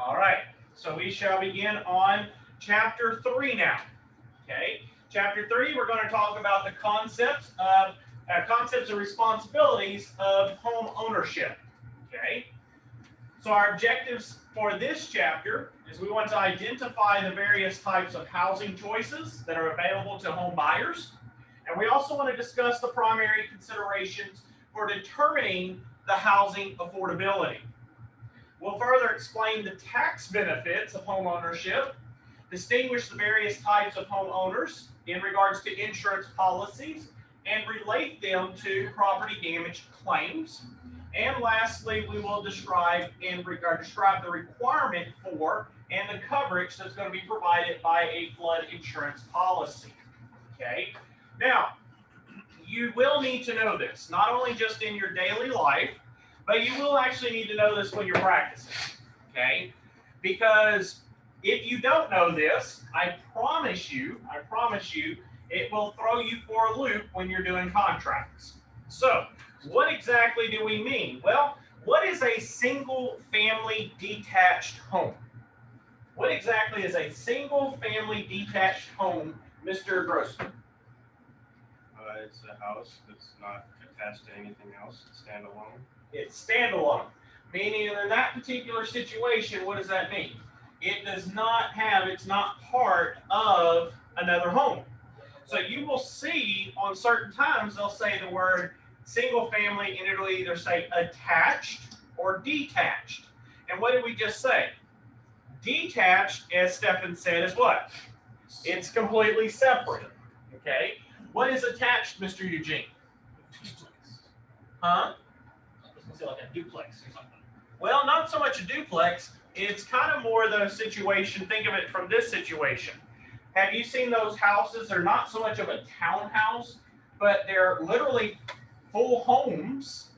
All right, so we shall begin on chapter 3 now. Okay, chapter 3, we're going to talk about the concepts and responsibilities of home ownership. Okay, so our objectives for this chapter is we want to identify the various types of housing choices that are available to home buyers, and we also want to discuss the primary considerations for determining the housing affordability. We'll further explain the tax benefits of home ownership, distinguish the various types of homeowners in regards to insurance policies, and relate them to property damage claims. And lastly, we will describe the requirement for and the coverage that's going to be provided by a flood insurance policy. Okay. Now, you will need to know this, not only just in your daily life, but you will actually need to know this when you're practicing, okay? Because if you don't know this, I promise you, it will throw you for a loop when you're doing contracts. So, what exactly do we mean? Well, what is a single-family detached home? What exactly is a single-family detached home, Mr. Grossman? It's a house that's not attached to anything else. It's standalone. It's standalone, meaning in that particular situation, what does that mean? It's not part of another home. So you will see on certain times, they'll say the word single family, and it'll either say attached or detached. And what did we just say? Detached, as Stefan said, is what? It's completely separate, okay? What is attached, Mr. Eugene? Huh? Like a duplex or something. Well, not so much a duplex. It's kind of more the situation. Think of it from this situation. Have you seen those houses? They're not so much of a townhouse, but they're literally full homes.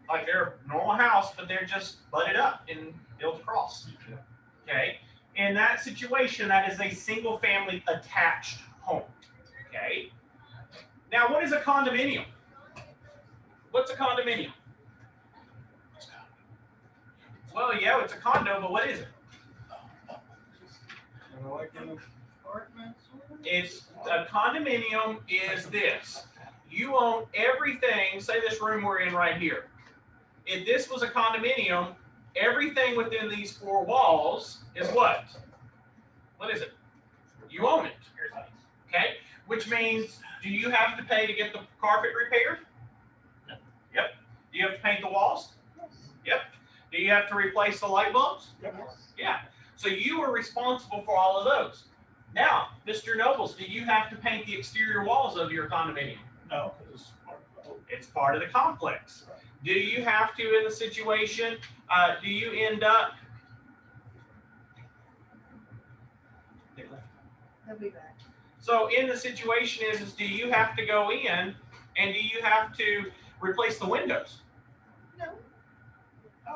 Like they're a normal house, but they're just butted up and built across. Okay. In that situation, that is a single family attached home. Okay. Now, what is a condominium? What's a condominium? Well, yeah, it's a condo, but what is it? It's a condominium is this. You own everything, say this room we're in right here. If this was a condominium, everything within these four walls is what? What is it? You own it. Okay? Which means, do you have to pay to get the carpet repaired? No. Yep. Do you have to paint the walls? Yep. Do you have to replace the light bulbs? Yes. Yeah. So you are responsible for all of those. Now, Mr. Nobles, do you have to paint the exterior walls of your condominium? No, it's part of the complex. Right. Do you have to, in the situation, do you end up? They'll be back. So in the situation is do you have to go in and do you have to replace the windows? No.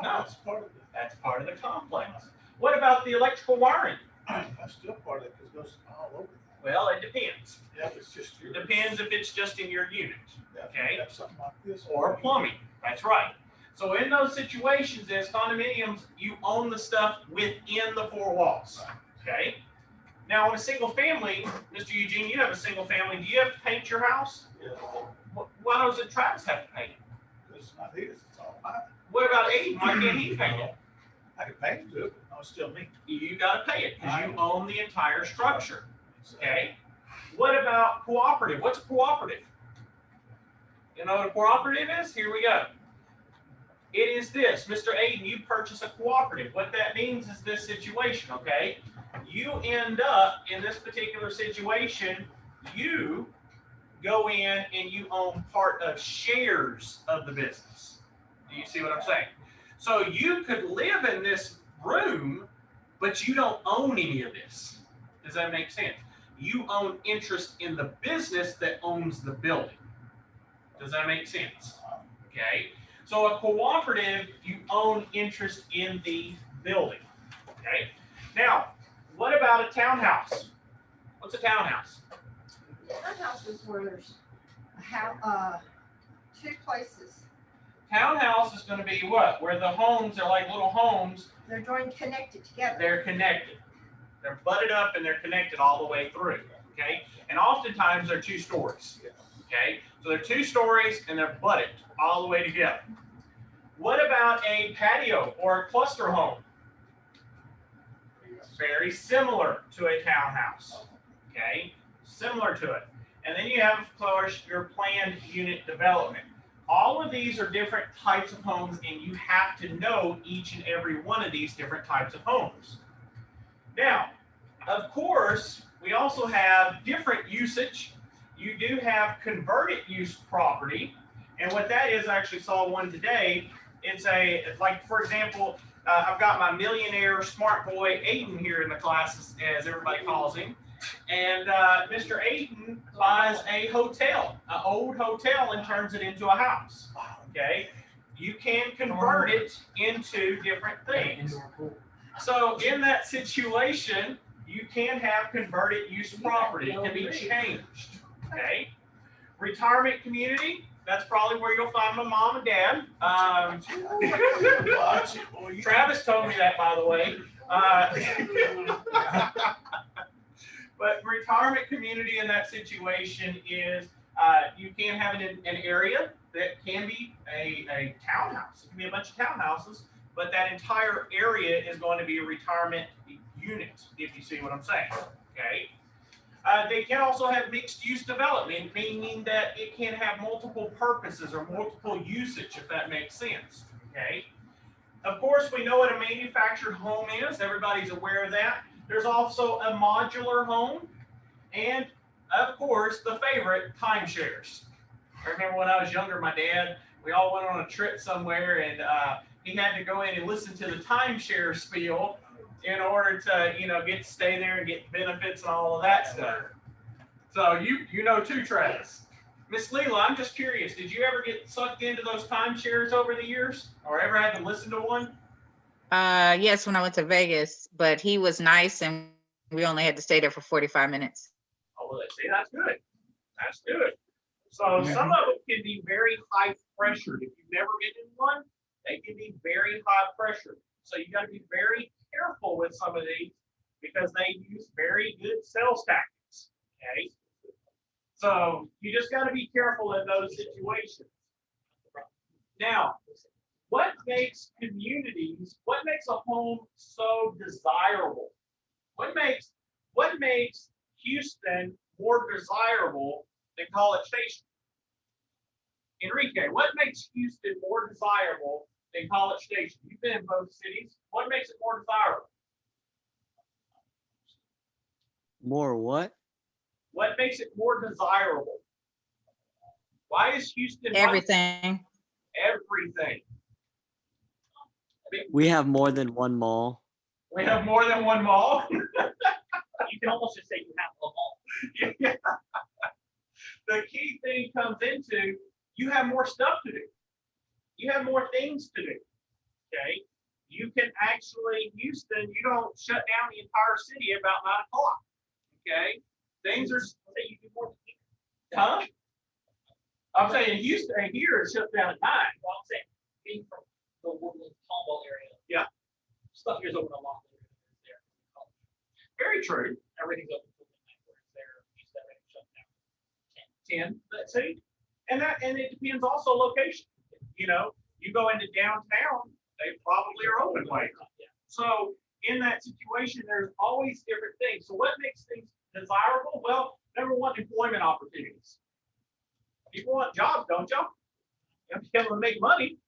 No, that's part of the complex. What about the electrical wiring? That's still part of it because it goes all over. Well, it depends. Yeah, if it's just yours. Depends if it's just in your unit. Yeah, okay. Have something like this. Or plumbing. That's right. So in those situations, as condominiums, you own the stuff within the four walls. Okay. Now, on a single family, Mr. Eugene, you have a single family. Do you have to paint your house? Yeah. Why doesn't Travis have to paint it? It's not his. It's all mine. What about Aiden? Why can't he paint it? I can pay to it, but no, it's still me. You got to pay it because you own the entire structure. Okay. What about cooperative? What's a cooperative? You know what a cooperative is? Here we go. It is this. Mr. Aiden, you purchase a cooperative. What that means is this situation, okay? You end up in this particular situation, you go in and you own part of shares of the business. Do you see what I'm saying? So you could live in this room, but you don't own any of this. Does that make sense? You own interest in the business that owns the building. Does that make sense? Okay. So a cooperative, you own interest in the building. Okay. Now, what about a townhouse? What's a townhouse? Townhouse is where there's two places. Townhouse is going to be what? Where the homes are like little homes. They're joined, connected together. They're connected. They're butted up and they're connected all the way through. Okay, and oftentimes they're 2 stories. Okay, so they're 2 stories and they're butted all the way together. What about a patio or a cluster home? Very similar to a townhouse. Okay, similar to it. And then you have, of course, your planned unit development. All of these are different types of homes, and you have to know each and every one of these different types of homes. Now, of course, we also have different usage. You do have converted use property, and what that is, I actually saw one today. It's like, for example, I've got my millionaire smart boy Aiden here in the class, as everybody calls him. And Mr. Aiden buys a hotel, an old hotel, and turns it into a house. Okay, you can convert it into different things. So in that situation, you can have converted use property. It can be changed. Okay, retirement community. That's probably where you'll find my mom and dad. Travis told me that, by the way. But retirement community in that situation is you can have an area that can be a townhouse. It can be a bunch of townhouses, but that entire area is going to be a retirement unit, if you see what I'm saying. Okay. They can also have mixed use development, meaning that it can have multiple purposes or multiple usage, if that makes sense. Okay. Of course, we know what a manufactured home is. Everybody's aware of that. There's also a modular home, and of course, the favorite, timeshares. I remember when I was younger, my dad, we all went on a trip somewhere, and he had to go in and listen to the timeshare spiel in order to, get to stay there and get benefits and all of that stuff. So you know too, Travis. Miss Leela, I'm just curious, did you ever get sucked into those timeshares over the years, or ever had to listen to one? Yes, when I went to Vegas, but he was nice and we only had to stay there for 45 minutes. Oh, well, see, that's good. That's good. So some of them can be very high pressured. If you've never been in one, they can be very high pressure. So you got to be very careful with some of these because they use very good sales tactics. Okay. So you just got to be careful in those situations. Now, what makes a home so desirable? What makes Houston more desirable than College Station? Enrique, what makes Houston more desirable than College Station? You've been in both cities. What makes it more desirable? More what? What makes it more desirable? Why is Houston Everything. everything? We have more than one mall. We have more than one mall. You can almost just say you have a mall. Yeah. The key thing comes into you have more stuff to do. You have more things to do. Okay. You can actually, Houston, you don't shut down the entire city about 9 o'clock. Okay. Things are Say you do more than you. huh? I'm saying Houston here is shut down at 9. Well, I'm saying being from the Woodland Tomball area. Yeah. Stuff here's open a lot later than it's there. Very true. Everything's open until midnight where it's there. Used to everything shut down. 10. Let's see. And it depends also location. You go into downtown, they probably are open late. Yeah. So in that situation, there's always different things. So what makes things desirable? Well, number one, employment opportunities. People want jobs, don't you? You have to be able to make money.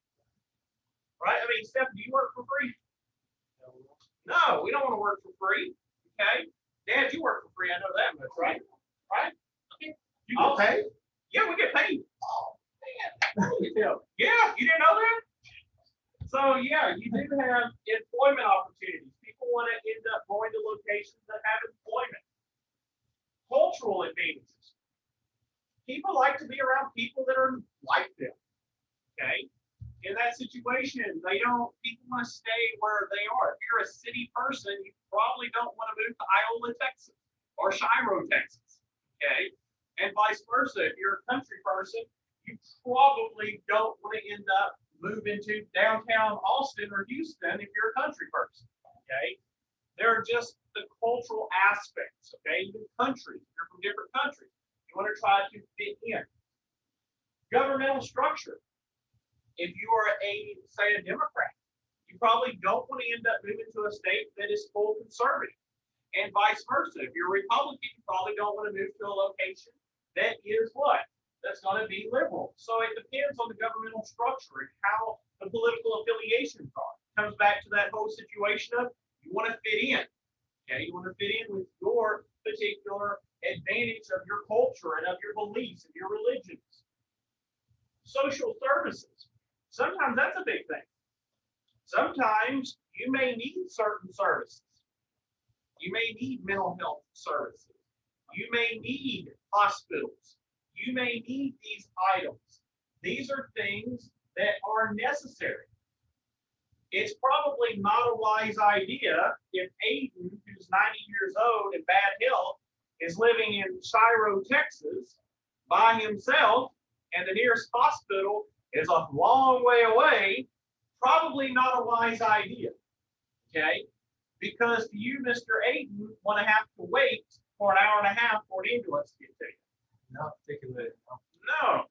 Right? I mean, Steph, do you work for free? No, we don't want to work for free. Okay. Dad, you work for free. I know that much, right? Right? Okay. You get paid? Yeah, we get paid. Oh, man. Yeah, you didn't know that? So, yeah, you do have employment opportunities. People want to end up going to locations that have employment. Cultural advantages. People like to be around people that are like them. Okay. In that situation, people want to stay where they are. If you're a city person, you probably don't want to move to Iola, Texas or Shiro, Texas. Okay. And vice versa. If you're a country person, you probably don't want to end up move into downtown Austin or Houston if you're a country person, okay? There are just the cultural aspects, okay? Even countries, you're from different countries. You want to try to fit in. Governmental structure. If you are say a Democrat, you probably don't want to end up moving to a state that is full conservative, and vice versa. If you're a Republican, you probably don't want to move to a location that is what? That's going to be liberal. So it depends on the governmental structure and how the political affiliations are. It comes back to that whole situation of you want to fit in. Okay, you want to fit in with your particular advantage of your culture and of your beliefs and your religions. Social services. Sometimes that's a big thing. Sometimes you may need certain services. You may need mental health services. You may need hospitals. You may need these items. These are things that are necessary. It's probably not a wise idea if Aiden, who's 90 years old and bad health, is living in Shiro, Texas, by himself, and the nearest hospital is a long way away. Probably not a wise idea, okay? Because you, Mr. Aiden, want to have to wait for an hour and a half for an ambulance to get to you. Not particularly. No,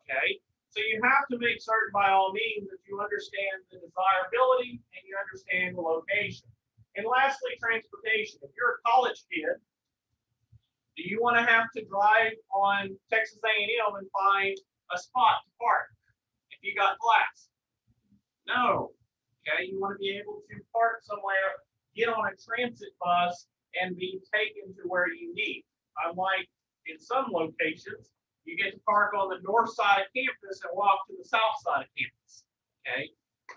okay? So you have to make certain by all means that you understand the desirability and you understand the location. And lastly, transportation. If you're a college kid, do you want to have to drive on Texas A&M and find a spot to park if you got class? No, okay? You want to be able to park somewhere, get on a transit bus, and be taken to where you need. Unlike in some locations, you get to park on the north side of campus and walk to the south side of campus, okay?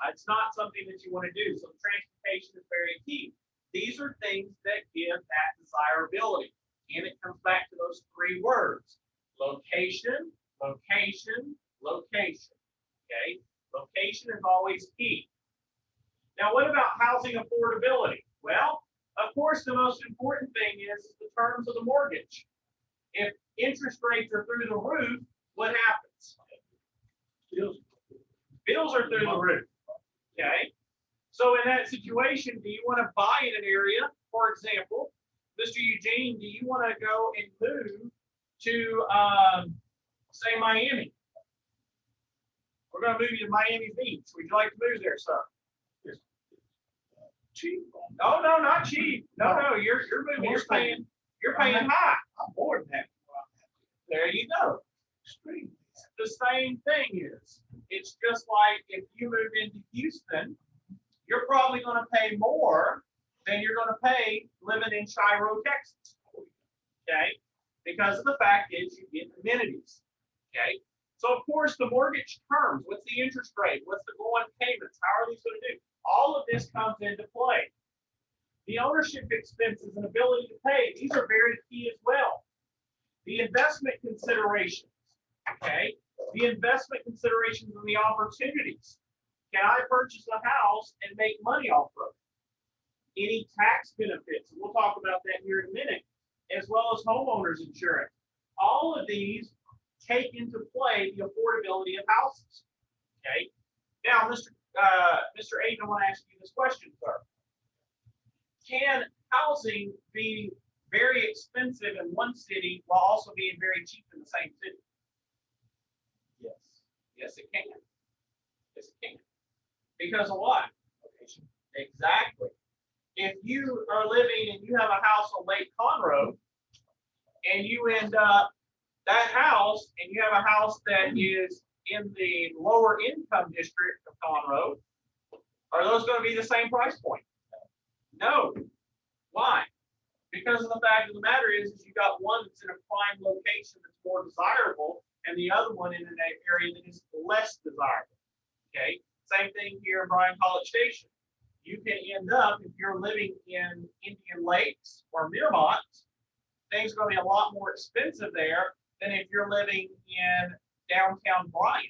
It's not something that you want to do, so transportation is very key. These are things that give that desirability, and it comes back to those three words: location, location, location, okay? Location is always key. Now, what about housing affordability? Well, of course, the most important thing is the terms of the mortgage. If interest rates are through the roof, what happens? Bills are through the roof, okay? So in that situation, do you want to buy in an area? For example, Mr. Eugene, do you want to go and move to, say, Miami? We're going to move you to Miami Beach. Would you like to move there, sir? Cheap. No, no, not cheap. No, no, you're moving. You're paying high. I'm more than happy. There you go. Extremely. The same thing is, it's just like if you move into Houston, you're probably going to pay more than you're going to pay living in Shiro, Texas. Okay, because of the fact is you get amenities. Okay, so of course the mortgage terms. What's the interest rate? What's the going payments? How are these going to do? All of this comes into play. The ownership expenses and ability to pay, these are very key as well. The investment considerations, okay? The investment considerations and the opportunities. Can I purchase a house and make money off of it? Any tax benefits, and we'll talk about that here in a minute, as well as homeowners insurance. All of these take into play the affordability of houses, okay? Now, Mr. Aiden, I want to ask you this question, sir. Can housing be very expensive in one city while also being very cheap in the same city? Yes. Yes, it can. Yes, it can. Because of what? Location. Exactly. If you are living and you have a house on Lake Conroe and you end up that house and you have a house that is in the lower income district of Conroe, are those going to be the same price point? No. Why? Because of the fact of the matter is you got one that's in a prime location that's more desirable and the other one in an area that is less desirable. Okay. Same thing here in Bryan College Station. You can end up, if you're living in Indian Lakes or Miramont, things are going to be a lot more expensive there than if you're living in downtown Bryan.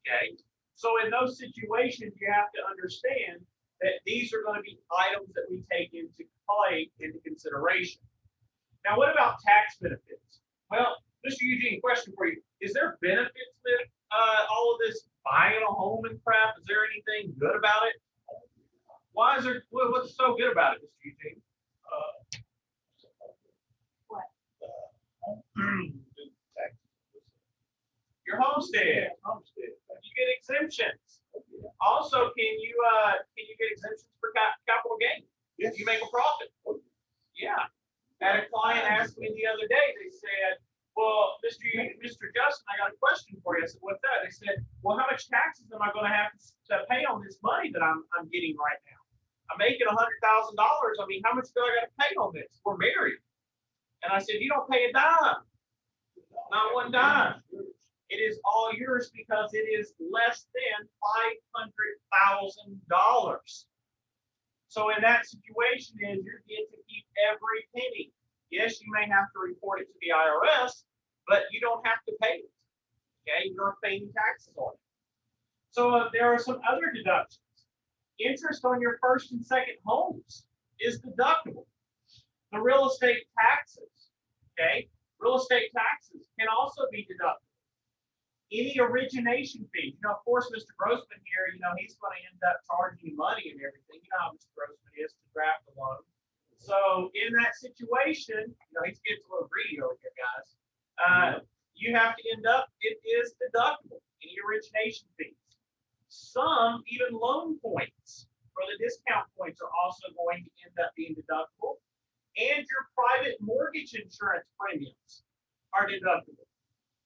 Okay. So in those situations, you have to understand that these are going to be items that we take into consideration. Now, what about tax benefits? Well, Mr. Eugene, question for you. Is there benefits with all of this buying a home and crap? Is there anything good about it? Why is there, what's so good about it, Mr. Eugene? What? Your homestead. You get exemptions. Also, can you get exemptions for capital gain? If you make a profit. Yeah. Had a client asked me the other day, they said, well, Mr. Justin, I got a question for you. I said, what's that? They said, well, how much taxes am I going to have to pay on this money that I'm getting right now? I'm making $100,000. I mean, how much do I got to pay on this? We're married. And I said, you don't pay a dime. Not one dime. It is all yours because it is less than $500,000. So in that situation, is you get to keep every penny. Yes, you may have to report it to the IRS, but you don't have to pay it. Okay, you're paying taxes on it. So there are some other deductions. Interest on your first and second homes is deductible. The real estate taxes, okay, real estate taxes can also be deductible. Any origination fee, of course, Mr. Grossman here, he's going to end up charging you money and everything. You know how Mr. Grossman is to draft a loan. So in that situation, he's getting a little greedy over here, guys. You have to end up, it is deductible, any origination fees. Some even loan points or the discount points are also going to end up being deductible. And your private mortgage insurance premiums are deductible.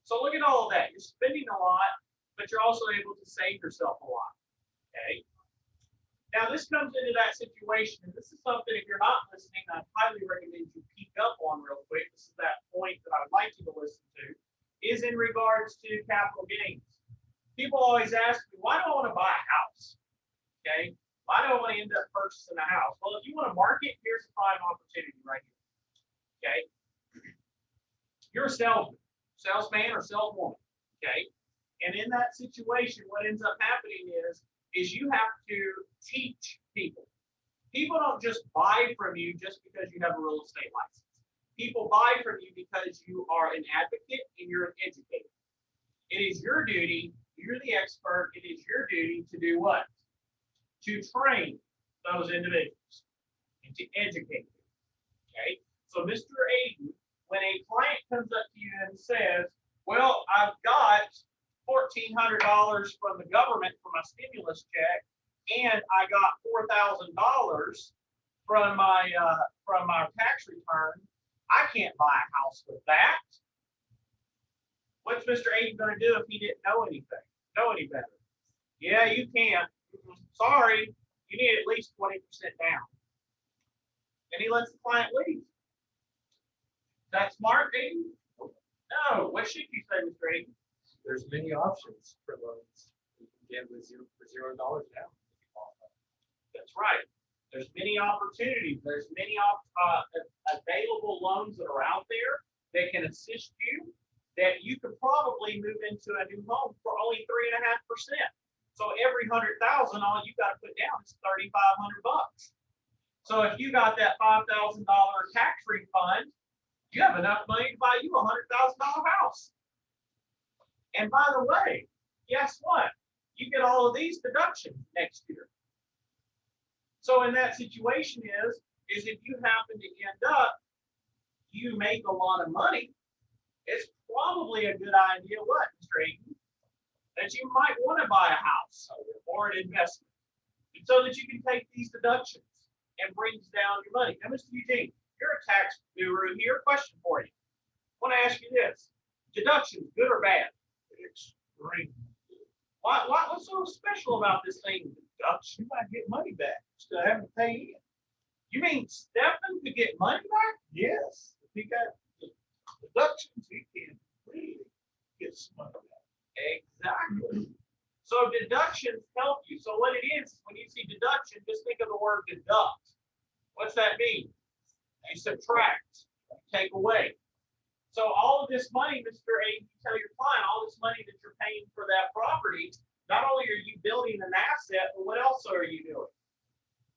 So look at all of that. You're spending a lot, but you're also able to save yourself a lot. Okay. Now this comes into that situation, and this is something, if you're not listening, I highly recommend you peek up on real quick. This is that point that I would like you to listen to, is in regards to capital gains. People always ask me, why do I want to buy a house? Okay. Why do I want to end up purchasing a house? Well, if you want to market, here's a prime opportunity right here. Okay. You're a salesman or saleswoman. Okay. And in that situation, what ends up happening is you have to teach people. People don't just buy from you just because you have a real estate license. People buy from you because you are an advocate and you're an educator. It is your duty, you're the expert, it is your duty to do what? To train those individuals and to educate them. Okay? So Mr. Aiden, when a client comes up to you and says, well, I've got $1,400 from the government for my stimulus check, and I got $4,000 from my tax return. I can't buy a house with that. What's Mr. Aiden going to do if he didn't know any better? Yeah, you can. Sorry, you need at least 20% down. And he lets the client leave. Is that smart, Aiden? No. What should you say, Mr. Aiden? There's many options for loans. You can get with $0 down. That's right. There's many opportunities. There's many available loans that are out there that can assist you, that you could probably move into a new home for only 3.5%. So every 100,000, all you got to put down is $3,500. So if you got that $5,000 tax refund, you have enough money to buy you a $100,000 house. And by the way, guess what? You get all of these deductions next year. So in that situation is if you happen to end up, you make a lot of money, it's probably a good idea, what, Mr. Aiden? That you might want to buy a house or an investment so that you can take these deductions and brings down your money. Now, Mr. Eugene, you're a tax guru here. Question for you. I want to ask you this. Deductions, good or bad? Extreme. What's so special about this thing? Deduction? You might get money back instead of having to pay in. You mean Stephen could get money back? Yes. If he got deductions, he can really get some money back. Exactly. So deductions help you. So what it is, when you see deduction, just think of the word deduct. What's that mean? You subtract, you take away. So all of this money, Mr. A, you tell your client, all this money that you're paying for that property, not only are you building an asset, but what else are you doing?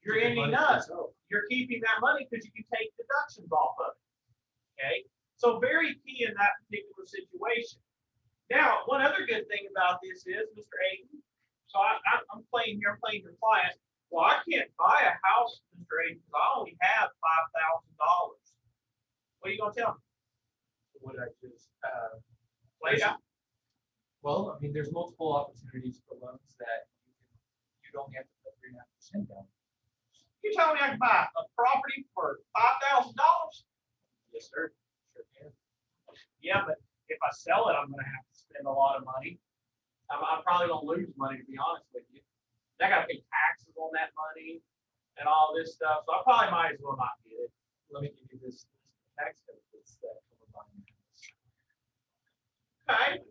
You're ending up, you're keeping that money because you can take deductions off of it. Okay? So very key in that particular situation. Now, one other good thing about this is, Mr. Aiden, so I'm playing here, I'm playing your client. Well, I can't buy a house, Mr. Aiden, because I only have $5,000. What are you gonna tell me? What I just, Play it out. well, I mean, there's multiple opportunities for loans that you don't have to put 3.5% down. You telling me I can buy a property for $5,000? Yes, sir. Sure can. Yeah, but if I sell it, I'm gonna have to spend a lot of money. I'm probably gonna lose money, to be honest with you. I gotta pay taxes on that money and all this stuff, so I probably might as well not get it. Let me give you this tax benefits that come along with this. Okay.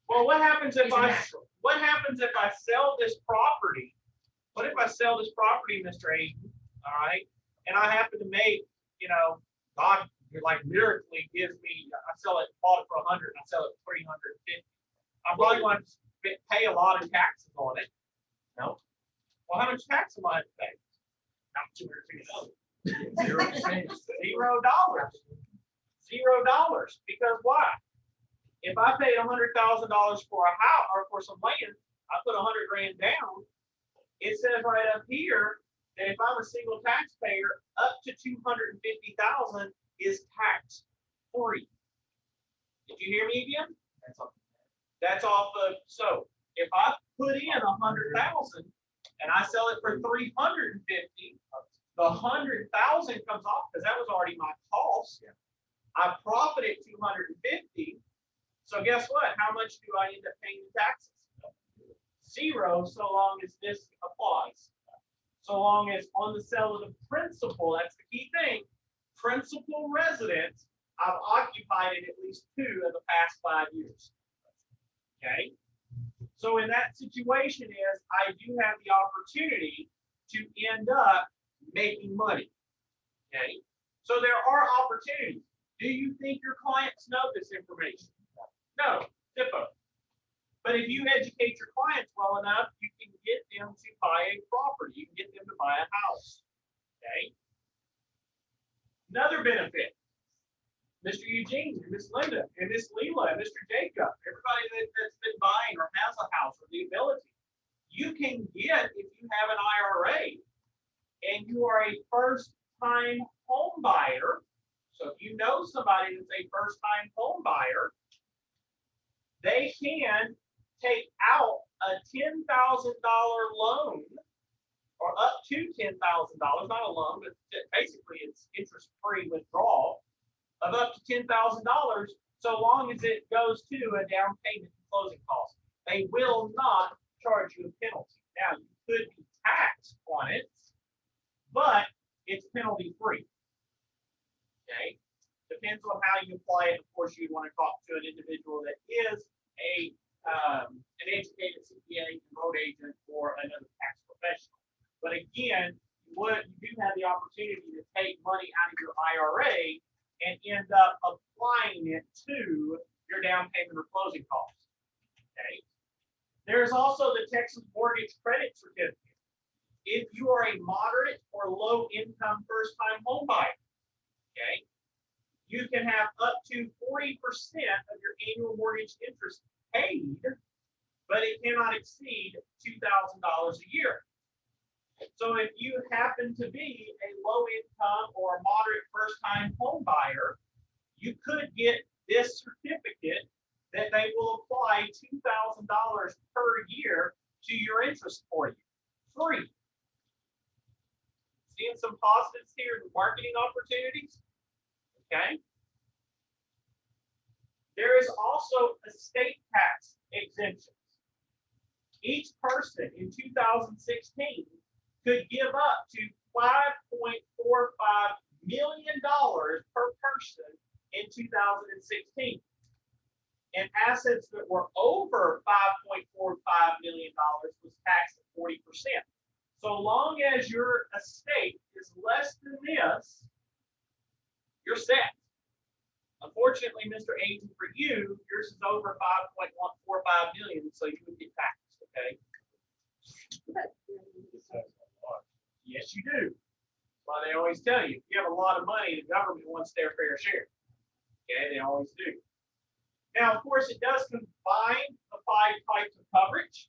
Well, what happens if He's a natural. what happens if I sell this property? What if I sell this property, Mr. Aiden? All right, and I happen to make, God, like miraculously gives me, bought it for 100, and I sell it for 350. I'm probably going to pay a lot of taxes on it. No. Well, how much tax am I to pay? Not $250. 0%. $0. $0. Because why? If I paid $100,000 for a house or for some land, I put 100 grand down. It says right up here that if I'm a single taxpayer, up to 250,000 is tax free. Did you hear me again? That's all. That's off of, so if I put in 100,000 and I sell it for 350, the 100,000 comes off because that was already my cost. Yeah. I profited 250. So guess what? How much do I end up paying in taxes? 0, so long as this applies. So long as on the sale of the principal, that's the key thing, principal residence, I've occupied it at least 2 of the past 5 years. Okay. So in that situation is I do have the opportunity to end up making money. Okay. So there are opportunities. Do you think your clients know this information? No, Zippo. But if you educate your clients well enough, you can get them to buy a property. You can get them to buy a house. Okay. Another benefit. Mr. Eugene, and Miss Linda, and Miss Leela, and Mr. Jacob, everybody that's been buying or has a house or the ability, you can get, if you have an IRA and you are a first-time home buyer, so if you know somebody that's a first-time home buyer, they can take out a $10,000 loan or up to $10,000, not a loan, but basically it's interest-free withdrawal of up to $10,000, so long as it goes to a down payment and closing cost. They will not charge you a penalty. Now, you could be taxed on it, but it's penalty free. Okay? Depends on how you apply it. Of course, you'd want to talk to an individual that is an educated CPA, road agent, or another tax professional. But again, you do have the opportunity to take money out of your IRA and end up applying it to your down payment or closing costs. Okay. There's also the Texas Mortgage Credit Certificate. If you are a moderate or low income first time home buyer, okay, you can have up to 40% of your annual mortgage interest paid, but it cannot exceed $2,000 a year. So if you happen to be a low income or moderate first time home buyer, you could get this certificate that they will apply $2,000 per year to your interest for you, free. Seeing some positives here in marketing opportunities. Okay. There is also estate tax exemptions. Each person in 2016 could give up to $5.45 million per person in 2016. And assets that were over $5.45 million was taxed at 40%. So long as your estate is less than this, you're set. Unfortunately, Mr. Agent, for you, yours is over 5.145 million, so you would get taxed, okay? Yes, you do. That's why they always tell you, if you have a lot of money, the government wants their fair share. Okay, they always do. Now, of course, it does combine the 5 types of coverage.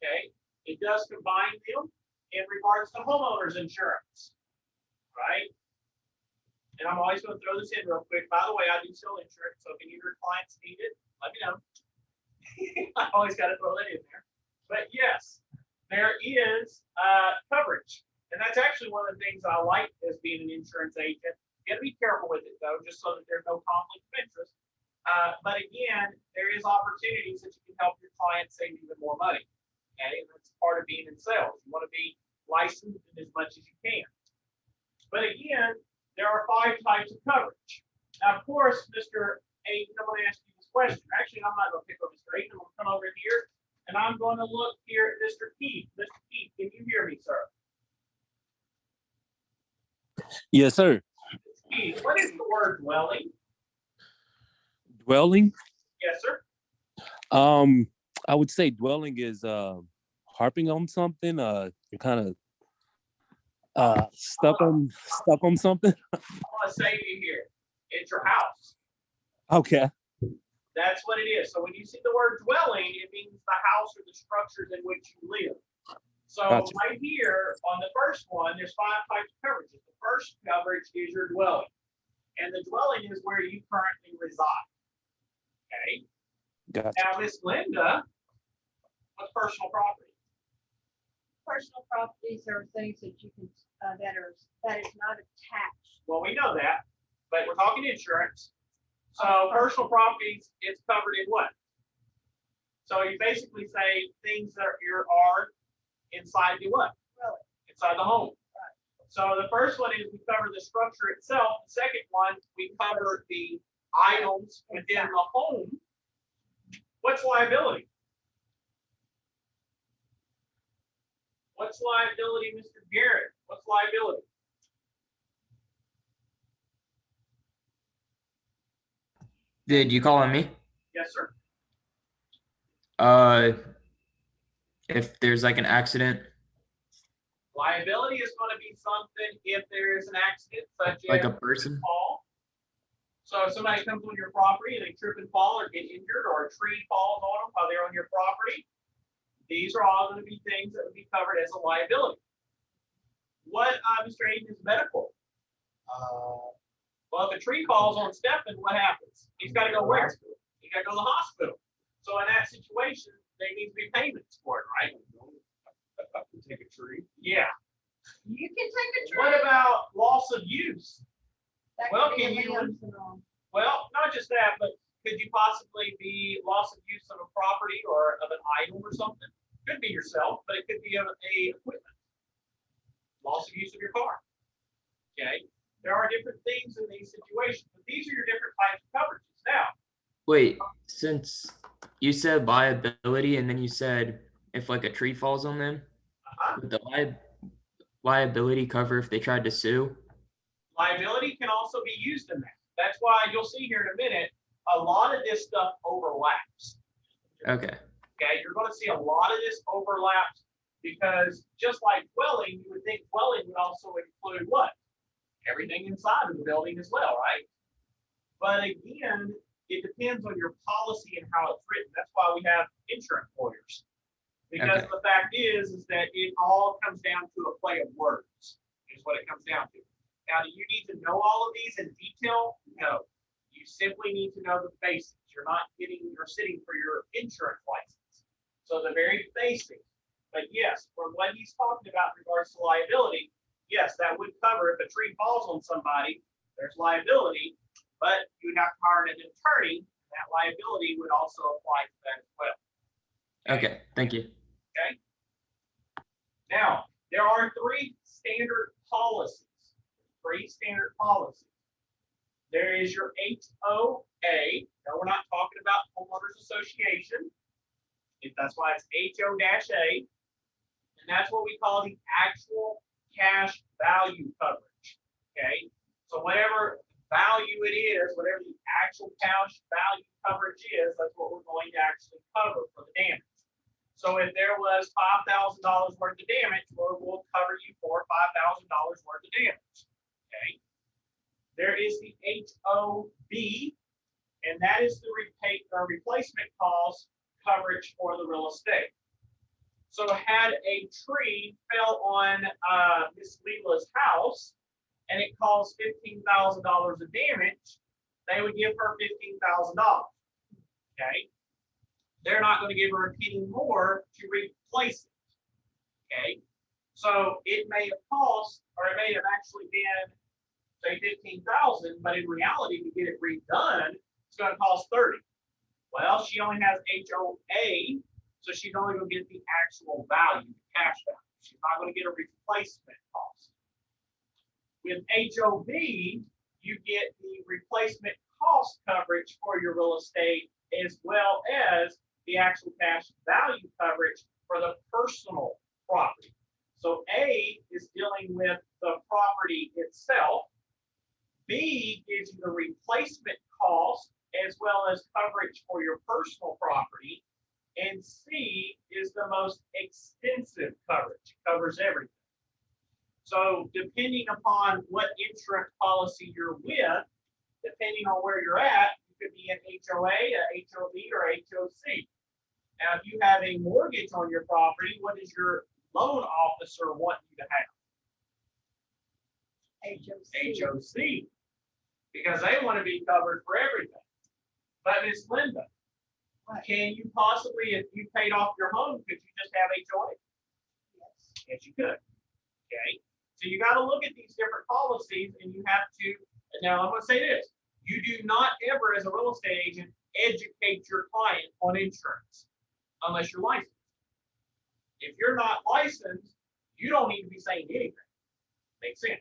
Okay, it does combine them in regards to homeowners insurance, right? And I'm always going to throw this in real quick. By the way, I do sell insurance, so if any of your clients need it, let me know. I always got to throw that in there. But yes, there is coverage. And that's actually one of the things I like as being an insurance agent. You got to be careful with it, though, just so that there's no conflict of interest. But again, there is opportunities that you can help your clients save even more money. Okay, and that's part of being in sales. You want to be licensed in as much as you can. But again, there are 5 types of coverage. Now, of course, Mr. Aiden, I'm going to ask you this question. Actually, I'm not going to pick on Mr. Aiden. I'm going to come over here and I'm going to look here at Mr. Keith. Mr. Keith, can you hear me, sir? Yes, sir. Keith, what is the word dwelling? Dwelling. Yes, sir. I would say dwelling is harping on something. You're kind of stuck on something. I want to say to you here, it's your house. Okay. That's what it is. So when you see the word dwelling, it means the house or the structures in which you live. So Gotcha. right here on the first one, there's 5 types of coverages. The first coverage is your dwelling. And the dwelling is where you currently reside. Okay. Gotcha. Now, Miss Linda, what's personal property? Personal properties are things that you can, that is not attached. Well, we know that, but we're talking insurance. So personal properties is covered in what? So you basically say things that are inside the what? Really? Inside the home. So the first one is we cover the structure itself. The second one, we cover the items within the home. What's liability? What's liability, Mr. Garrett? What's liability? Did you call on me? Yes, sir. If there's like an accident, Liability is going to be something if there is an accident, such like as a person. fall. So if somebody comes on your property and they trip and fall or get injured, or a tree falls on them while they're on your property, these are all going to be things that would be covered as a liability. What, Mr. Aiden, is medical? Well, if a tree falls on Stephen, what happens? He's got to go where? He's got to go to the hospital. So in that situation, there needs to be payments for it, right? Take a tree. Yeah. You can take a trip. What about loss of use? That well, could be can you- limbs and all. Well, not just that, but could you possibly be loss of use of a property or of an item or something? Could be yourself, but it could be of a equipment. Loss of use of your car. Okay. There are different things in these situations, but these are your different types of coverages. Now, Wait, since you said liability and then you said if like a tree falls on them, would the liability cover if they tried to sue? liability can also be used in that. That's why you'll see here in a minute, a lot of this stuff overlaps. Okay. Okay, you're going to see a lot of this overlaps because just like dwelling, you would think dwelling would also include what? Everything inside of the building as well, right? But again, it depends on your policy and how it's written. That's why we have insurance lawyers. Because Okay. the fact is that it all comes down to a play of words, is what it comes down to. Now, do you need to know all of these in detail? No. You simply need to know the basics. You're not sitting for your insurance license. So the very basics. But yes, from what he's talking about in regards to liability, yes, that would cover if a tree falls on somebody, there's liability, but you would have to hire an attorney. That liability would also apply to that as well. Okay. Thank you. Okay. Now, there are 3 standard policies. 3 standard policies. There is your HOA. Now, we're not talking about homeowners association. That's why it's HO-A. And that's what we call the actual cash value coverage. Okay. So whatever value it is, whatever the actual cash value coverage is, that's what we're going to actually cover for the damage. So if there was $5,000 worth of damage, we'll cover you for $5,000 worth of damage. Okay. There is the HOB, and that is the replacement cost coverage for the real estate. So had a tree fell on Miss Leela's house and it caused $15,000 of damage, they would give her $15,000. Okay. They're not going to give her a penny more to replace it. Okay. So it may have cost, or it may have actually been, say, $15,000, but in reality, to get it redone, it's going to cost $30,000. Well, she only has HOA, so she's only going to get the actual value, the cash value. She's not going to get a replacement cost. With HOV, you get the replacement cost coverage for your real estate, as well as the actual cash value coverage for the personal property. So A is dealing with the property itself. B gives you the replacement cost as well as coverage for your personal property. And C is the most extensive coverage. It covers everything. So depending upon what insurance policy you're with, depending on where you're at, you could be an HOA, a HOV, or HOC. Now, if you have a mortgage on your property, what does your loan officer want you to have? HOC. HOC. Because they want to be covered for everything. But Miss Linda, What? can you possibly, if you paid off your home, could you just have HOA? Yes. Yes, you could. Okay. So you got to look at these different policies, and you have to. Now I'm going to say this: you do not ever, as a real estate agent, educate your client on insurance unless you're licensed. If you're not licensed, you don't need to be saying anything. Makes sense.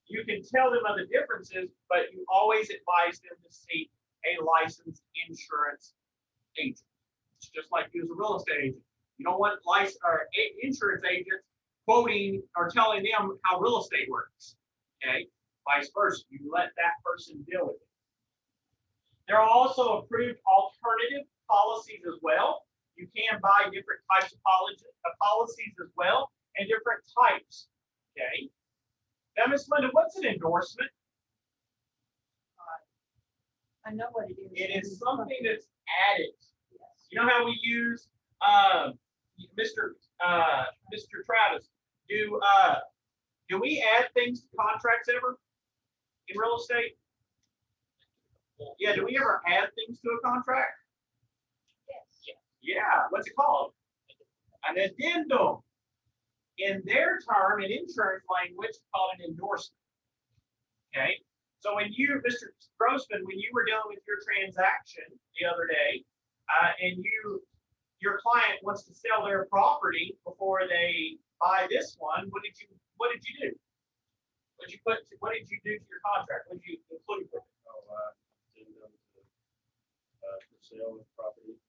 You can tell them of the differences, but you always advise them to seek a licensed insurance agent. It's just like you as a real estate agent. You don't want insurance agents quoting or telling them how real estate works. Okay, vice versa. You let that person deal with it. There are also approved alternative policies as well. You can buy different types of policies as well, and different types. Okay. Now, Ms. Linda, what's an endorsement? I know what it is. It is something that's added. Yes. You know how we use Mr. Travis? Do we add things to contracts ever in real estate? Yeah. Do we ever add things to a contract? Yes. Yeah. What's it called? An addendum. In their term, in insurance language, it's called an endorsement. Okay. So when you, Mr. Grossman, when you were dealing with your transaction the other day, and your client wants to sell their property before they buy this one, what did you do? What did you do to your contract? What did you include with it? For sale of property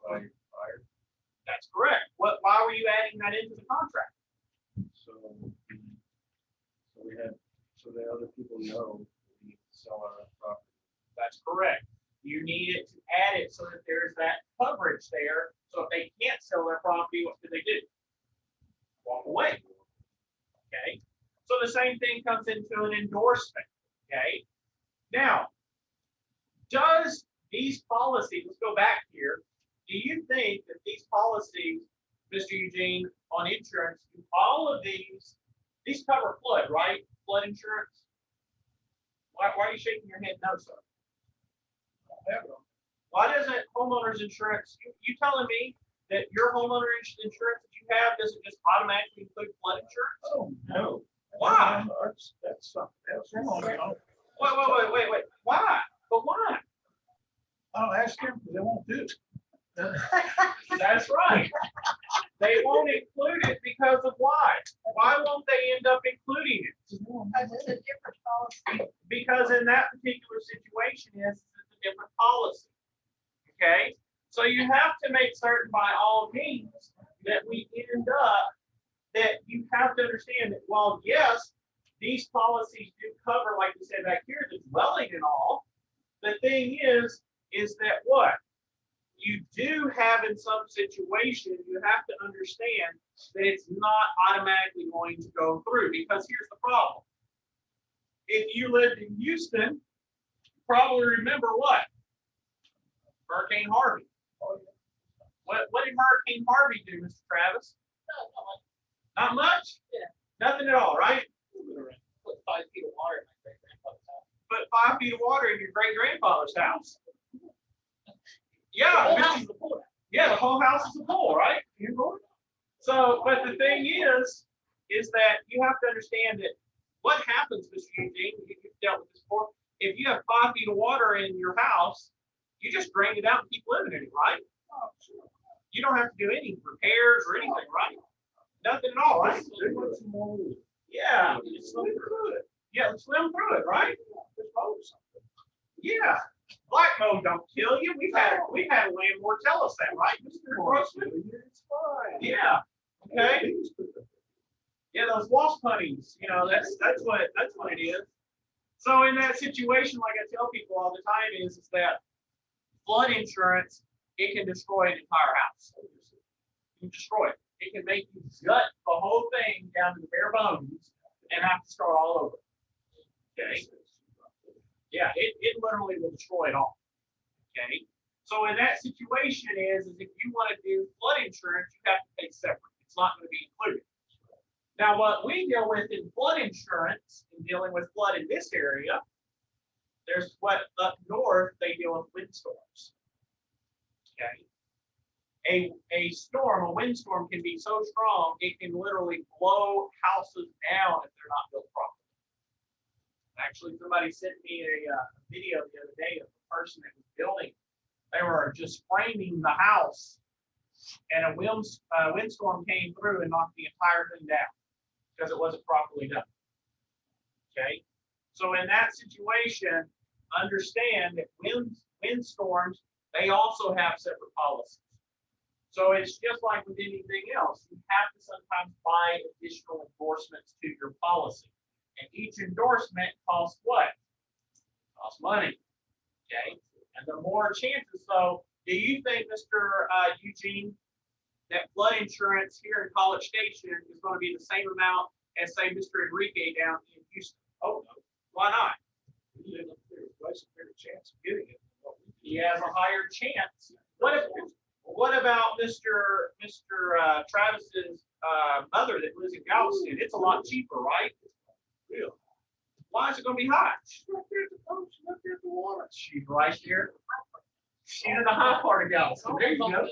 by buyer. That's correct. Why were you adding that into the contract? So the other people know we need to sell our property. That's correct. You need it to add it so that there's that coverage there. So if they can't sell their property, what do they do? Walk away. Okay. So the same thing comes into an endorsement. Okay. Now, does these policies, let's go back here. Do you think that these policies, Mr. Eugene, on insurance, all of these cover flood, right? Flood insurance? Why are you shaking your head no, sir? Why doesn't homeowners insurance, you telling me that your homeowner insurance that you have doesn't just automatically include flood insurance? Oh, no. Why? That's something else. Wait. Why? But why? I'll ask them, because they won't do it. That's right. They won't include it because of why? Why won't they end up including it? Because it's a different policy. Because in that particular situation, it's a different policy. Okay? So you have to make certain by all means that we end up, that you have to understand that while yes, these policies do cover, like we said back here, the dwelling and all, the thing is that what? You do have in some situation, you have to understand that it's not automatically going to go through, because here's the problem. If you lived in Houston probably remember what? Hurricane Harvey. What did Hurricane Harvey do, Mr. Travis? Not much? Yeah. Nothing at all, right? Put 5 feet of water in my great grandfather's house. Put 5 feet of water in your great grandfather's house. The Yeah, whole Mr. house is a pool. Yeah, the whole house is a pool, right? So, but the thing is that you have to understand that what happens, Mr. Eugene, you've dealt with this before. If you have 5 feet of water in your house, you just drain it out and keep living in it, right? You don't have to do any repairs or anything, right? Nothing at all, right? Yeah, you swim through it. Yeah, swim through it, right? Yeah. Black mold don't kill you. We've had a landlord tell us that, right, Mr. Grossman? Yeah. Okay. Yeah, those wasp honey's, that's what it is. So in that situation, like I tell people all the time, is that flood insurance, it can destroy an entire house. You can destroy it. It can make you gut the whole thing down to the bare bones and have to start all over. Okay. Yeah, it literally will destroy it all. Okay. So in that situation is if you want to do flood insurance, you have to pay separate. It's not going to be included. Now, what we deal with in flood insurance, in dealing with flood in this area, there's what up north they deal with windstorms. Okay. A windstorm can be so strong it can literally blow houses down if they're not built properly. Actually, somebody sent me a video the other day of a person that was building. They were just framing the house, and a windstorm came through and knocked the entire thing down because it wasn't properly done. Okay, so in that situation, understand that windstorms, they also have separate policies. So it's just like with anything else, you have to sometimes buy additional endorsements to your policy. And each endorsement costs what? Costs money. Okay. And the more chances, so do you think, Mr. Eugene, that flood insurance here in College Station is going to be the same amount as, say, Mr. Enrique down in Houston? Oh, no. Why not? He has a higher chance. What about Mr. Travis's mother that lives in Galveston? It's a lot cheaper, right? Really? Why is it going to be high? She's right there at the water. She's right here. She's in the high part of Galveston. There you go.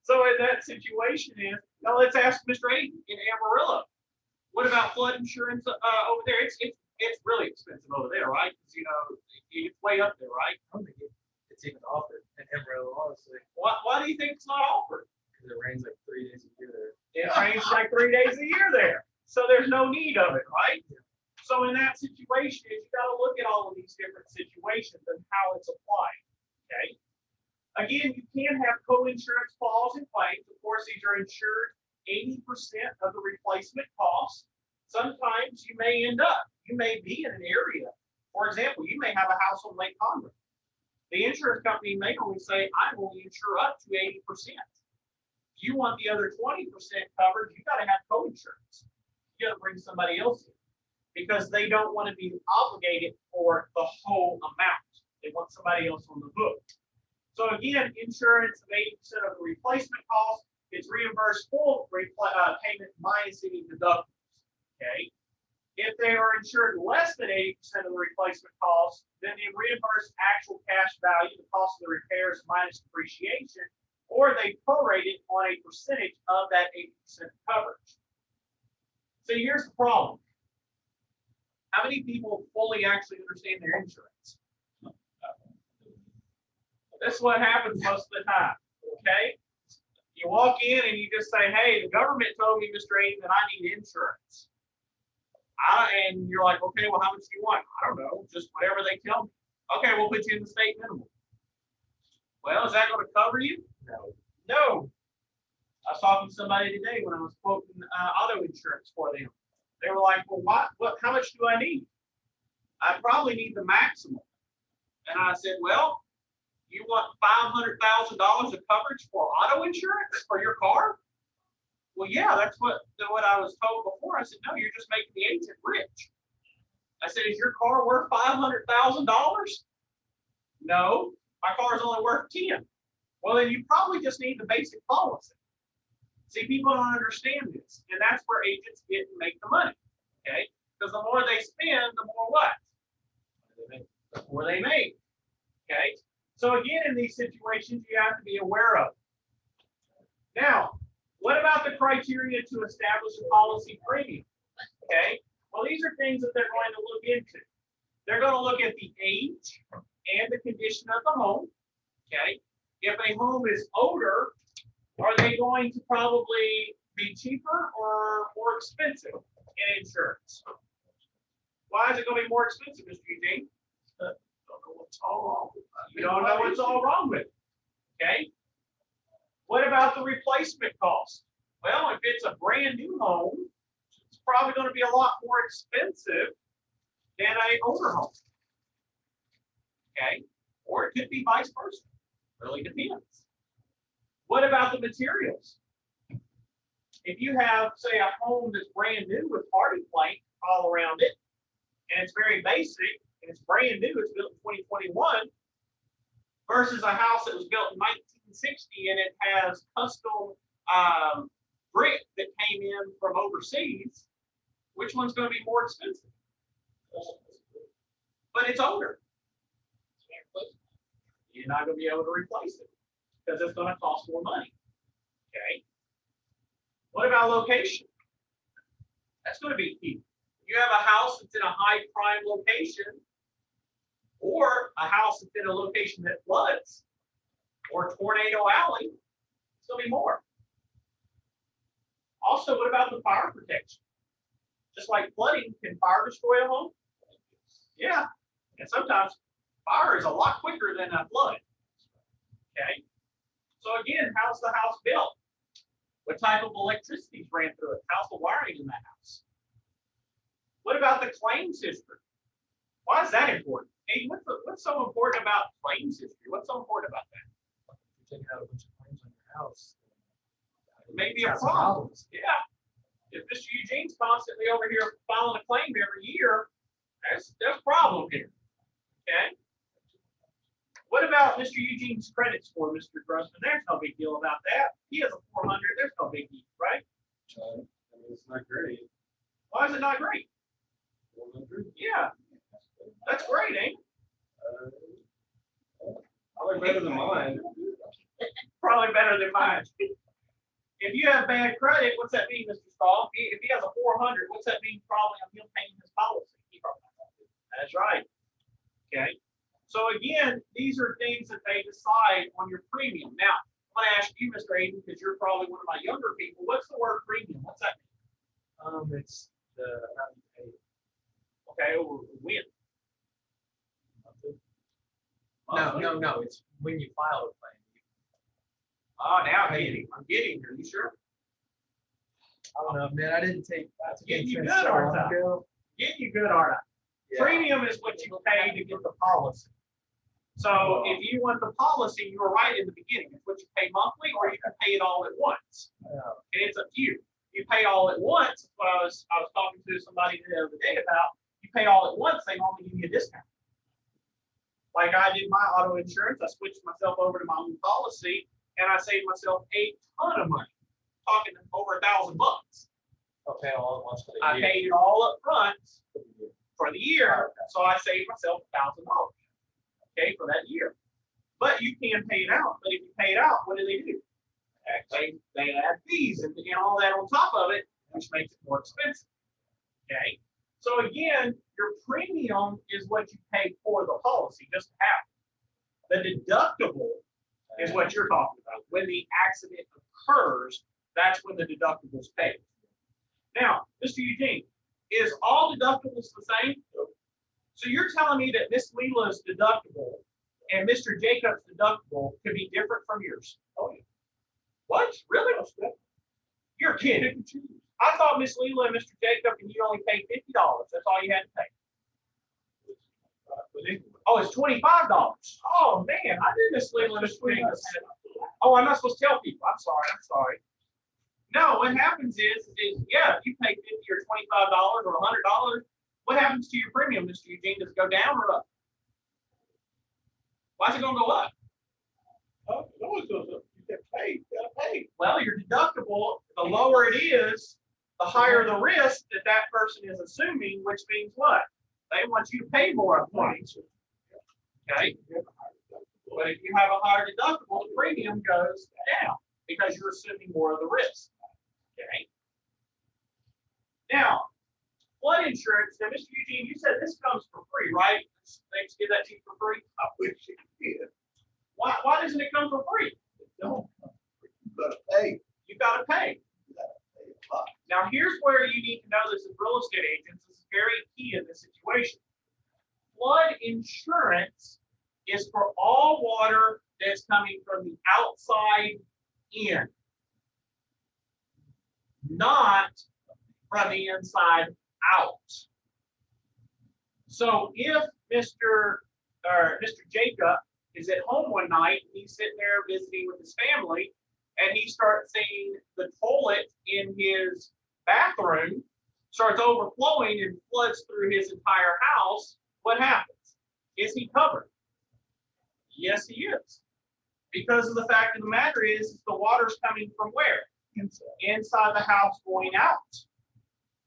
So in that situation now let's ask Mr. Aiden in Amarillo. What about flood insurance over there? It's really expensive over there, right? Because it's way up there, right? I don't think it's even offered in Amarillo, honestly, Why do you think it's not offered? because it rains like 3 days a year there. It rains like 3 days a year there. So there's no need of it, right? So in that situation, you got to look at all of these different situations and how it's applied. Okay. Again, you can have co-insurance clause in place. Of course, these are insured 80% of the replacement cost. Sometimes you may be in an area. For example, you may have a house on Lake Conroe. The insurance company may only say, I only insure up to 80%. If you want the other 20% covered, you got to have co-insurance. You got to bring somebody else in because they don't want to be obligated for the whole amount. They want somebody else on the hook. So again, insurance of 80% of the replacement cost, it's reimbursed full payment minus any deductibles. Okay. If they are insured less than 80% of the replacement cost, then they reimburse actual cash value, the cost of the repairs minus depreciation, or they prorate it on a percentage of that 80% coverage. So here's the problem. How many people fully actually understand their insurance? That's what happens most of the time, okay? You walk in and you just say, hey, the government told me, Mr. Aiden, that I need insurance. And you're like, okay, well, how much do you want? I don't know, just whatever they tell me. Okay, we'll put you in the state minimum. Well, is that going to cover you? No. I was talking to somebody today when I was quoting auto insurance for them. They were like, well, how much do I need? I probably need the maximum. And I said, well, you want $500,000 of coverage for auto insurance for your car? Well, yeah, that's what I was told before. I said, no, you're just making the agent rich. I said, is your car worth $500,000? No, my car is only worth 10. Well, then you probably just need the basic policy. See, people don't understand this, and that's where agents get to make the money, okay? Because the more they spend, the more what? The more they make, okay? So again, in these situations, you have to be aware of. Now, what about the criteria to establish a policy premium? Okay, well, these are things that they're going to look into. They're going to look at the age and the condition of the home. Okay, if a home is older, are they going to probably be cheaper or more expensive in insurance? Why is it going to be more expensive, Mr. Eugene? Don't know what's all wrong with that. You don't know what's all wrong with it. Okay. What about the replacement cost? Well, if it's a brand new home, it's probably going to be a lot more expensive than an older home. Okay. Or it could be vice versa. Really depends. What about the materials? If you have, say, a home that's brand new with hardy plank all around it, and it's very basic, and it's brand new, it's built in 2021, versus a house that was built in 1960 and it has custom brick that came in from overseas, which one's going to be more expensive? But it's older. You're not going to be able to replace it because it's going to cost more money. Okay. What about location? That's going to be key. You have a house that's in a high prime location, or a house that's in a location that floods, or tornado alley, it's going to be more. Also, what about the fire protection? Just like flooding, can fire destroy a home? Yeah, and sometimes fire is a lot quicker than a flood. Okay, so again, how's the house built? What type of electricity ran through it? How's the wiring in that house? What about the claims history? Why is that important? Hey, what's so important about claims history? What's so important about that? You're taking out a bunch of claims on your house. Maybe a Got some problem. problems. Yeah. If Mr. Eugene's constantly over here filing a claim every year, there's a problem here. Okay. What about Mr. Eugene's credit score, Mr. Grossman? There's no big deal about that. He has a 400. There's no big deal, right? I mean, it's not great. Why is it not great? 100. Yeah. That's great, ain't it? Probably better than mine. Probably better than mine. If you have bad credit, what's that mean, Mr. Stahl? If he has a 400, what's that mean? Probably on him paying his policy. That's right. Okay. So again, these are things that they decide on your premium. Now, I'm going to ask you, Mr. Aiden, because you're probably one of my younger people. What's the word premium? What's that mean? It's the amount you pay. Okay, over when? No, it's when you file a claim. Oh, now I'm getting here. You sure? I don't know, man, I didn't take. Getting you good, aren't I? Getting you good, aren't I? Yeah. Premium is what you pay to get the policy. So if you want the policy, you were right in the beginning. It's what you pay monthly, or you can pay it all at once. And it's up to you. You pay all at once. What I was talking to somebody the other day about. You pay all at once, they only give you a discount. Like I did my auto insurance, I switched myself over to my own policy, and I saved myself a ton of money. Talking over $1,000. Okay, all at once for the I year. paid it all up front for the year, so I saved myself $1,000. Okay, for that year. But you can pay it out. But if you pay it out, what do? They add fees and all that on top of it, which makes it more expensive. Okay. So again, your premium is what you pay for the policy, just to have. The deductible is what you're talking about. When the accident occurs, that's when the deductible is paid. Now, Mr. Eugene, is all deductibles the same? So you're telling me that Miss Leela's deductible and Mr. Jacob's deductible could be different from yours? Oh, yeah. What? Really? You're kidding. I thought Miss Leela and Mr. Jacob and you only paid $50. That's all you had to pay. Oh, it's $25. Oh man, I knew Miss Leela and Mr. Jacob had. Oh, I'm not supposed to tell people. I'm sorry. No, what happens is yeah, if you pay $50 or $25 or $100, what happens happens to your premium, Mr. Eugene? Does it go down or up? Why is it gonna go up? Oh, it always goes up. You get paid, you gotta pay. Well, your deductible, the lower it is, the higher the risk that that person is assuming, which means what? They want you to pay more up front. Okay? But if you have a higher deductible, the premium goes down because you're assuming more of the risk. Okay? Now, flood insurance, now, Mr. Eugene, you said this comes for free, right? They just give that to you for free? I wish it did. Why doesn't it come for free? No, you gotta pay. You gotta pay. You gotta pay a lot. Now, here's where you need to know this as real estate agents. This is very key in this situation. Flood insurance is for all water that's coming from the outside in, not from the inside out. So if Mr. Jacob is at home one night, he's sitting there visiting with his family, and he starts seeing the toilet in his bathroom starts overflowing and floods through his entire house, what happens? Is he covered? Yes, he is. Because of the fact of the matter is the water's coming from where? Inside the house going out,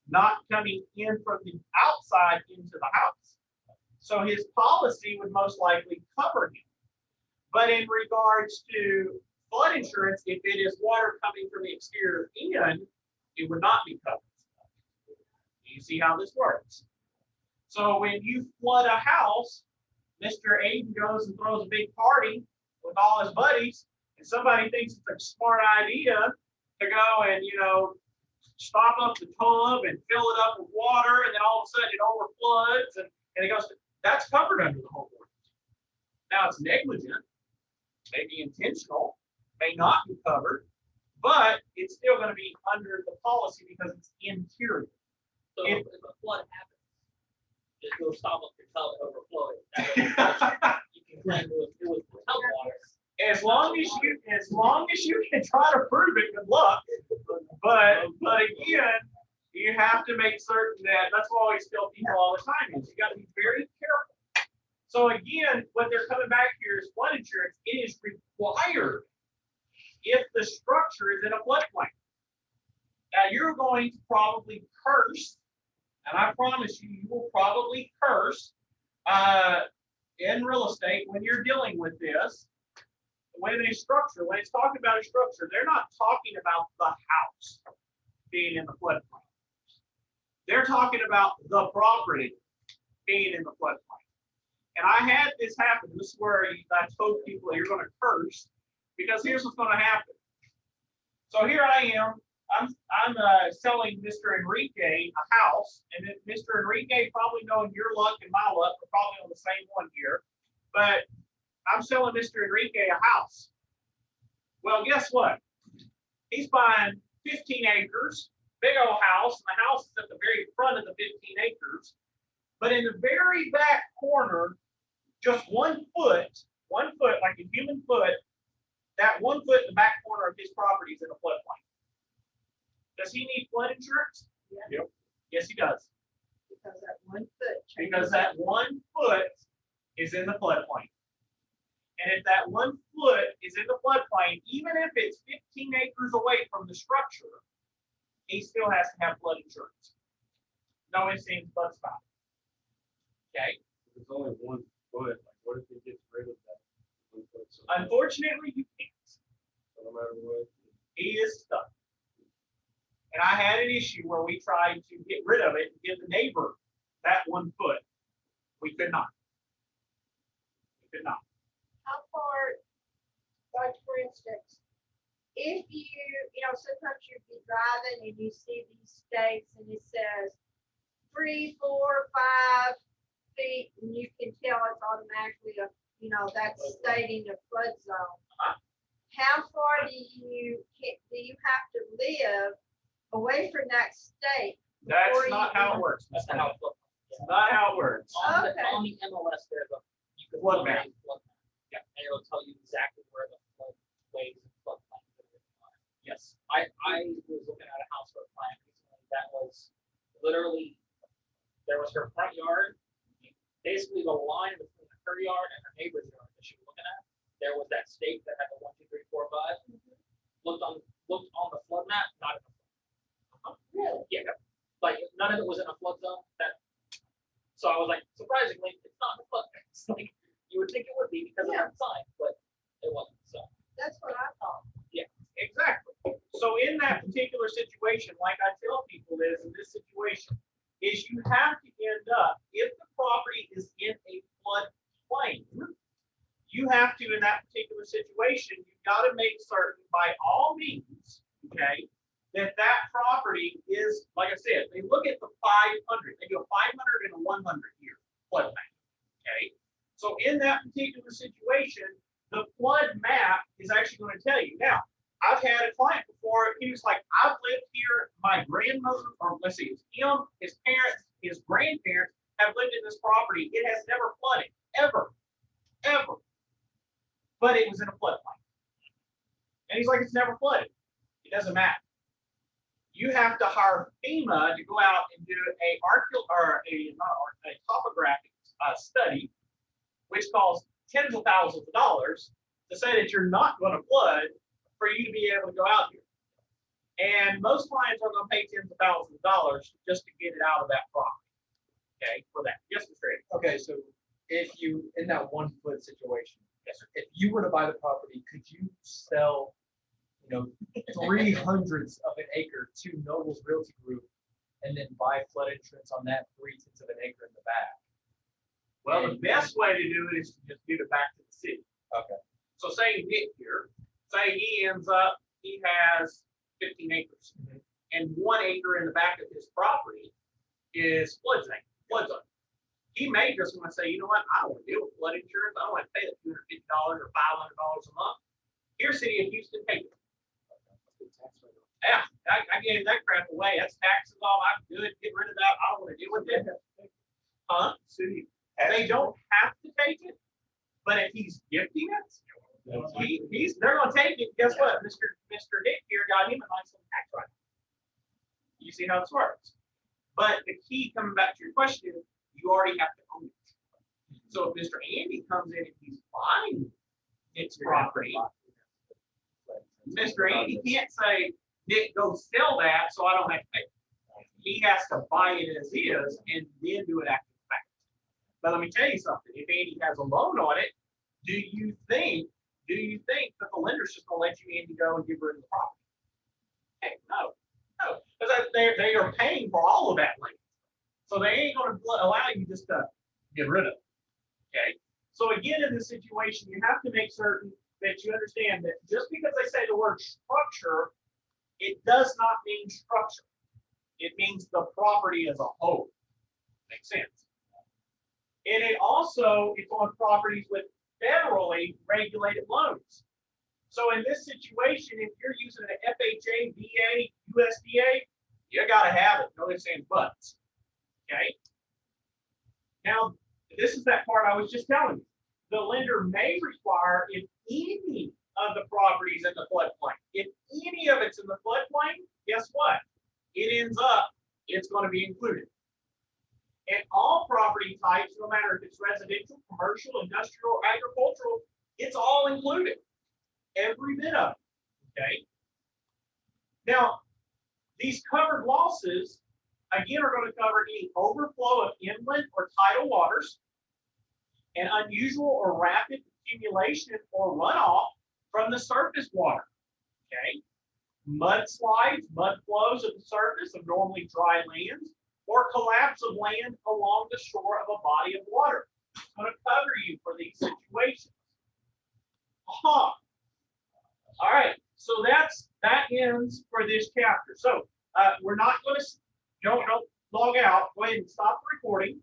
not coming in from the outside into the house. So his policy would most likely cover him. But in regards to flood insurance, if it is water coming from the exterior in, it would not be covered. You see how this works? So when you flood a house, Mr. Aiden goes and throws a big party with all his buddies, and somebody thinks it's a smart idea to go and, stop up the tub and fill it up with water, and then all of a sudden it overfloods, and it goes, that's covered under the home warranty. Now it's negligent, may be intentional, may not be covered, but it's still going to be under the policy because it's interior. So if a flood happens, just go stop up your tub overflowing. You can claim it was the tub water. As long as you can try to prove it, good luck. But again, you have to make certain that's why I always tell people all the time is you got to be very careful. So again, what they're coming back here is flood insurance. It is required if the structure is in a floodplain. Now you're going to probably curse, and I promise you, you will probably curse in real estate when you're dealing with this. When it's talking about a structure, they're not talking about the house being in the floodplain. They're talking about the property being in the floodplain. And I had this happen. This is where I told people you're going to curse, because here's what's going to happen. So here I am. I'm selling Mr. Enrique a house, and then Mr. Enrique, probably knowing your luck and my luck, we're probably on the same one here. But I'm selling Mr. Enrique a house. Well, guess what? He's buying 15 acres, big old house, and the house is at the very front of the 15 acres. But in the very back corner, just 1 foot, like a human foot, that 1 foot in the back corner of his property is in a floodplain. Does he need flood insurance? Yeah. Yep. Yes, he does. Because that 1 foot. Because that 1 foot is in the floodplain. And if that 1 foot is in the floodplain, even if it's 15 acres away from the structure, he still has to have flood insurance. No ifs, ands, buts about it. Okay? There's only 1 foot. Like, what if he gets rid of that 1 foot? So Unfortunately, you can't. no matter what. He is stuck. And I had an issue where we tried to get rid of it and give the neighbor that 1 foot. We could not. We could not. How far, like for instance, if sometimes you'd be driving and you see these stakes and it says 3, 4, 5 feet, and you can tell it's automatically that's stating a flood zone. How far do you have to live away from that stake? That's before not you how it works. That's not how it looks. That's not how it works. On the Okay. MLS, there's you can Flood map. flood map. Yeah, and it'll tell you exactly where the floodways and floodplains are. Yes. I was looking at a house for a client recently that was literally there was her front yard, basically the line between her yard and her neighbor's yard that she was looking at. There was that stake that had the 1, 2, 3, 4, 5. Looked on the flood map, not in the flood. Really? Yeah, like none of it was in a flood zone. So I was like, surprisingly, it's not in the flood. It's like you would think it would be because of that sign, but it wasn't. So That's what I thought. Exactly. So in that particular situation, like I tell people is in this situation, is you have to end up, if the property is in a floodplain, you have to, in that particular situation, you've got to make certain by all means, okay, that that property is, like I said, they look at the 500, they go 500 and a 100 year floodplain, okay? So in that particular situation, the flood map is actually going to tell you. Now, I've had a client before, he was like, I've lived here, my grandmother, or let's see, it's him, his parents, his grandparents have lived in this property. It has never flooded, ever, ever. But it was in a floodplain. And he's like, it's never flooded. It doesn't matter. You have to hire FEMA to go out and do a topographic study, which costs tens of thousands of dollars to say that you're not going to flood for you to be able to go out here. And most clients are going to pay tens of thousands of dollars just to get it out of that property. Okay, for that. Yes, Mr. Eddie. Okay, so if you, in that 1 foot situation, if you were to buy the property, could you sell, 3/100 of an acre to Noble's Realty Group and then buy flood insurance on that 3/10 of an acre in the back? Well, the best way to do it is to just give it back to the city. Okay. So say Nick here, say he ends up, he has 15 acres. And 1 acre in the back of his property is flood zone. He may just want to say, you know what, I don't want to deal with flood insurance. I don't want to pay the $250 or $500 a month. Here, City of Houston, take it. Yeah, I gave that crap away. That's taxes all. I'm good. Get rid of that. I don't want to deal with it. City. They don't have to take it, but if he's gifting it, they're going to take it. Guess what? Mr. Nick here got him a nice little tax write. You see how this works. But the key, coming back to your question, you already have to own it. So if Mr. Andy comes in and he's buying its property, Mr. Andy can't say, Nick, go sell that so I don't have to pay. He has to buy it as is and then do it after the fact. But let me tell you something. If Andy has a loan on it, do you think that the lender's just going to let you, Andy, go and give rid of the property? Heck, no. Because they are paying for all of that land. So they ain't going to allow you just to get rid of it. Okay. So again, in this situation, you have to make certain that you understand that just because they say the word structure, it does not mean structure. It means the property as a whole. Makes sense. And it also is on properties with federally regulated loans. So in this situation, if you're using an FHA, VA, USDA, you got to have it. No ifs, ands, buts. Okay. Now, this is that part I was just telling you. The lender may require, if any of the properties in the floodplain, if any of it's in the floodplain, guess what? It ends up, it's going to be included. And all property types, no matter if it's residential, commercial, industrial, agricultural, it's all included. Every bit of it. Okay. Now, these covered losses, again, are going to cover any overflow of inland or tidal waters, and unusual or rapid accumulation or runoff from the surface water. Okay. Mudslides, mud flows at the surface of normally dry lands, or collapse of land along the shore of a body of water. It's going to cover you for these situations. All right, so that ends for this chapter. So we're not going to don't log out. Go ahead and stop the recording.